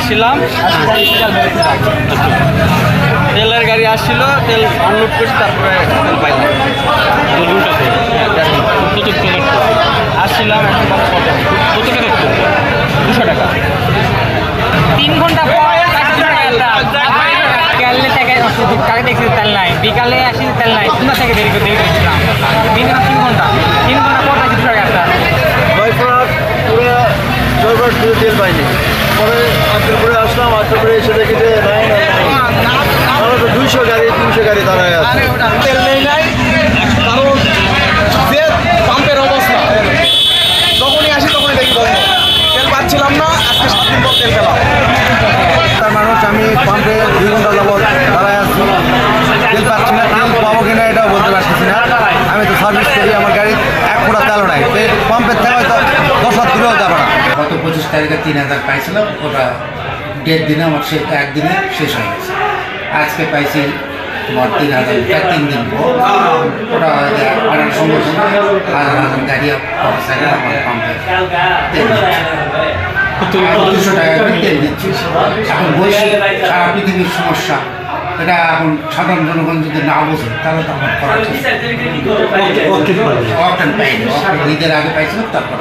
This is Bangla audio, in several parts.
আসছিলাম, তেলের গাড়ি আসছিল, তেল আনলোড করছি, তারপরে তেল পাইলাম। আসছিলাম কত টাকা? 200 টাকা। 3 ঘন্টা পর কাকে দেখছি তেল নাই, বিকালে আসি তেল নাই, কোথা থেকে দেরি করেছিলাম মিনিমাম 3 ঘন্টা পর দেখি 200 টাকা। জয়পুরহাট পুরো তেল পাইনি, পরে আত্মীয়পুরে আসলাম, আত্মীয়পুরে এসে দেখি যে তারা তো 200 গাড়ি 300 গাড়ি দাঁড়ায় আছে। তেল নেই নাই, কারণ যে পাম্পের অবস্থা, যখনই আসি তখনই দেখি বন্ধ, তেল পাচ্ছিলাম না। আজকে 7 দিন পর তেল পেলাম। তার মানুষ আমি পাম্পে 2 ঘন্টা যাবত দাঁড়ায় আসছি, তেল পাচ্ছি না, তেল পাবো কিনা এটাও বলতে পারতেছি না। আমি তো সার্ভিস করি, আমার গাড়ি 1 ফোঁটা তেলও নাই, পাম্পের থেকে হয়তো 10 হাত দূরেও যাবে না। গত 25 তারিখে 3000 পাইছিলাম, ওটা 1.5 দিনে আমার একদিনে শেষ হয়ে গেছে। আজকে পাইছি তোমার 3000, প্রায় 3 দিন পর। ওটা আনার সঙ্গে সঙ্গে হাজার হাজার গাড়ি আমার পাম্পে তেল দিচ্ছে। 200 টাকা করে তেল দিচ্ছি। এখন বৈশ্বিক সারা পৃথিবীর সমস্যা, এটা এখন সাধারণ জনগণ যদি না বোঝে তাহলে তো আমার করা ঠিক। অকটেন পাইনি, ঈদের আগে পাইছিলাম, তারপর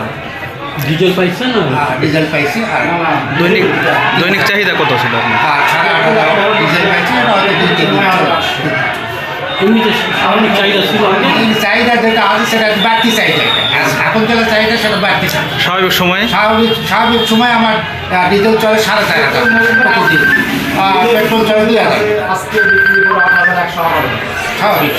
ডিজেল পাইছেন না? ডিজেল পাইছি। আর দৈনিক চাহিদা কত ছিল আপনার? আর 8.5 ডিজেল পাইছি, এটা হয়তো 2-3 দিন চলে আসে। এমনিতে স্বাভাবিক চাহিদা ছিল আগে? এই চাহিদা যেটা আছে সেটা বাড়তি চাহিদা, আর এখন যেটা চাহিদা সেটা বাড়তি চাহিদা। স্বাভাবিক সময়ে স্বাভাবিক সময় আমার ডিজেল চলে 4,500 প্রতিদিন, পেট্রোল চলে 2,000 স্বাভাবিক।